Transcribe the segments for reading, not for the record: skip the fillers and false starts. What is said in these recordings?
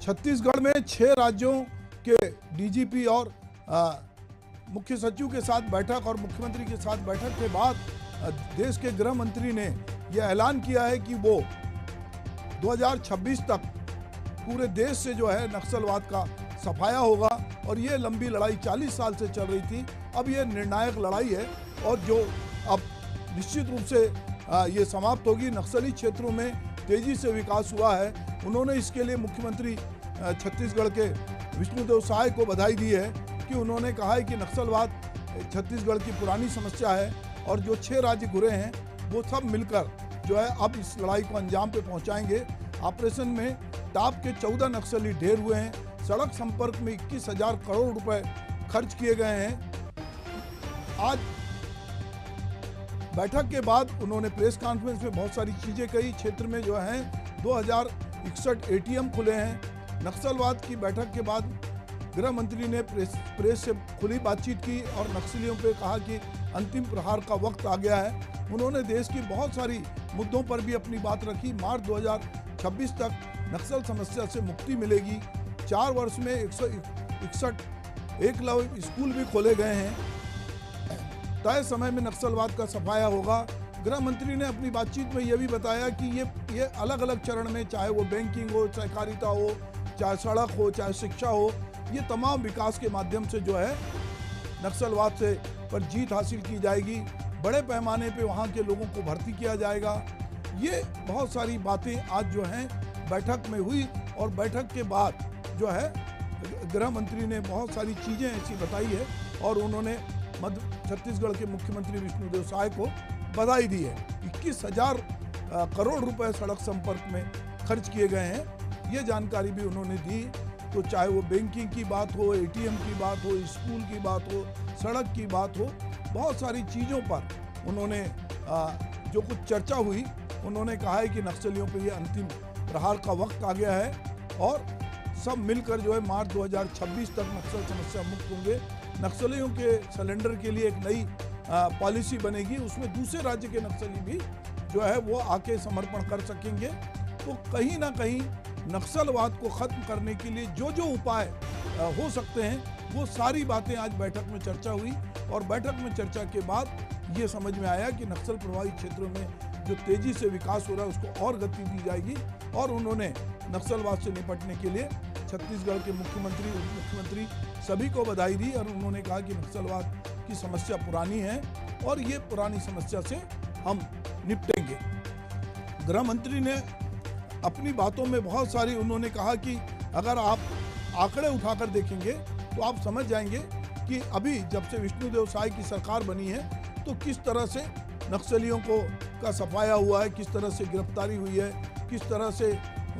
छत्तीसगढ़ में 6 राज्यों के डीजीपी और मुख्य सचिव के साथ बैठक और मुख्यमंत्री के साथ बैठक के बाद देश के गृह मंत्री ने यह ऐलान किया है कि वो 2026 तक पूरे देश से जो है नक्सलवाद का सफाया होगा। और ये लंबी लड़ाई 40 साल से चल रही थी, अब ये निर्णायक लड़ाई है और जो अब निश्चित रूप से ये समाप्त होगी। नक्सली क्षेत्रों में तेजी से विकास हुआ है। उन्होंने इसके लिए मुख्यमंत्री छत्तीसगढ़ के विष्णुदेव साय को बधाई दी है कि उन्होंने कहा है कि नक्सलवाद छत्तीसगढ़ की पुरानी समस्या है और जो 6 राज्य घुरे हैं वो सब मिलकर जो है अब इस लड़ाई को अंजाम पे पहुंचाएंगे। ऑपरेशन में टाप के 14 नक्सली ढेर हुए हैं। सड़क संपर्क में 21,000 करोड़ रुपए खर्च किए गए हैं। आज बैठक के बाद उन्होंने प्रेस कॉन्फ्रेंस में बहुत सारी चीजें कही। क्षेत्र में जो है 2061 एटीएम खुले हैं। नक्सलवाद की बैठक के बाद गृह मंत्री ने प्रेस से खुली बातचीत की और नक्सलियों पे कहा कि अंतिम प्रहार का वक्त आ गया है। उन्होंने देश की बहुत सारी मुद्दों पर भी अपनी बात रखी। मार्च 2026 तक नक्सल समस्या से मुक्ति मिलेगी। 4 वर्ष में 161 एकलव्य स्कूल भी खोले गए हैं। तय समय में नक्सलवाद का सफाया होगा। गृह मंत्री ने अपनी बातचीत में यह भी बताया कि ये अलग अलग चरण में, चाहे वो बैंकिंग हो, सहकारिता हो, चाहे सड़क हो, चाहे शिक्षा हो, ये तमाम विकास के माध्यम से जो है नक्सलवाद से पर जीत हासिल की जाएगी। बड़े पैमाने पे वहाँ के लोगों को भर्ती किया जाएगा। ये बहुत सारी बातें आज जो हैं बैठक में हुई और बैठक के बाद जो है गृह मंत्री ने बहुत सारी चीज़ें ऐसी बताई है और उन्होंने छत्तीसगढ़ के मुख्यमंत्री विष्णुदेव साय को बधाई दी है। 21,000 करोड़ रुपए सड़क संपर्क में खर्च किए गए हैं, ये जानकारी भी उन्होंने दी। तो चाहे वो बैंकिंग की बात हो, एटीएम की बात हो, स्कूल की बात हो, सड़क की बात हो, बहुत सारी चीज़ों पर उन्होंने जो कुछ चर्चा हुई, उन्होंने कहा है कि नक्सलियों पर ये अंतिम प्रहार का वक्त आ गया है और सब मिलकर जो है मार्च 2026 तक नक्सल समस्या मुक्त होंगे। नक्सलियों के सिलेंडर के लिए एक नई पॉलिसी बनेगी, उसमें दूसरे राज्य के नक्सली भी जो है वो आके समर्पण कर सकेंगे। तो कहीं ना कहीं नक्सलवाद को ख़त्म करने के लिए जो जो उपाय हो सकते हैं वो सारी बातें आज बैठक में चर्चा हुई और बैठक में चर्चा के बाद ये समझ में आया कि नक्सल प्रभावित क्षेत्रों में जो तेज़ी से विकास हो रहा है उसको और गति दी जाएगी। और उन्होंने नक्सलवाद से निपटने के लिए छत्तीसगढ़ के मुख्यमंत्री, उप मुख्यमंत्री सभी को बधाई दी और उन्होंने कहा कि नक्सलवाद की समस्या पुरानी है और ये पुरानी समस्या से हम निपटेंगे। गृह मंत्री ने अपनी बातों में बहुत सारी उन्होंने कहा कि अगर आप आंकड़े उठाकर देखेंगे तो आप समझ जाएंगे कि अभी जब से विष्णुदेव साय की सरकार बनी है तो किस तरह से नक्सलियों का सफाया हुआ है, किस तरह से गिरफ्तारी हुई है, किस तरह से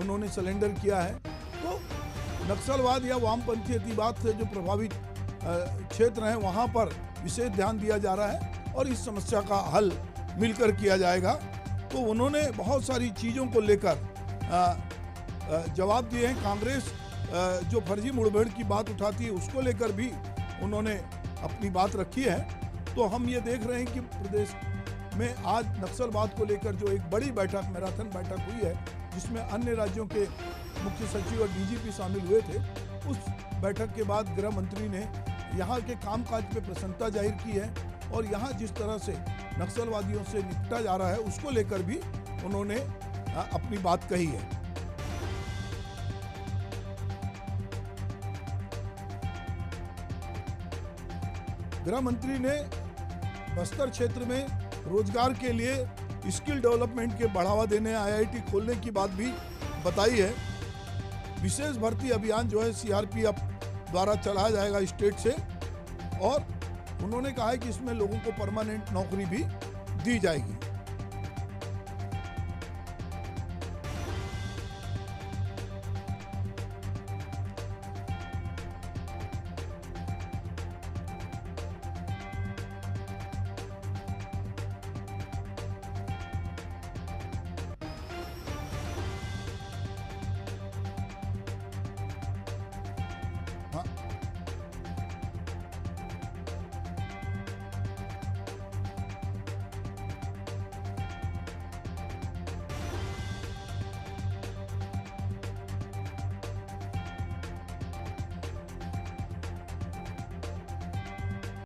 उन्होंने सिलेंडर किया है। तो नक्सलवाद या वामपंथी अतिवाद से जो प्रभावित क्षेत्र हैं वहाँ पर विशेष ध्यान दिया जा रहा है और इस समस्या का हल मिलकर किया जाएगा। तो उन्होंने बहुत सारी चीज़ों को लेकर जवाब दिए हैं। कांग्रेस जो फर्जी मुठभेड़ की बात उठाती है उसको लेकर भी उन्होंने अपनी बात रखी है। तो हम ये देख रहे हैं कि प्रदेश में आज नक्सलवाद को लेकर जो एक बड़ी बैठक, मैराथन बैठक हुई है जिसमें अन्य राज्यों के मुख्य सचिव और डीजीपी शामिल हुए थे, उस बैठक के बाद गृह मंत्री ने यहाँ के कामकाज पे प्रसन्नता जाहिर की है और यहाँ जिस तरह से नक्सलवादियों से निपटा जा रहा है उसको लेकर भी उन्होंने अपनी बात कही है। गृह मंत्री ने बस्तर क्षेत्र में रोजगार के लिए स्किल डेवलपमेंट के बढ़ावा देने, आईआईटी खोलने की बात भी बताई है। विशेष भर्ती अभियान जो है सीआरपीएफ द्वारा चलाया जाएगा स्टेट से और उन्होंने कहा है कि इसमें लोगों को परमानेंट नौकरी भी दी जाएगी।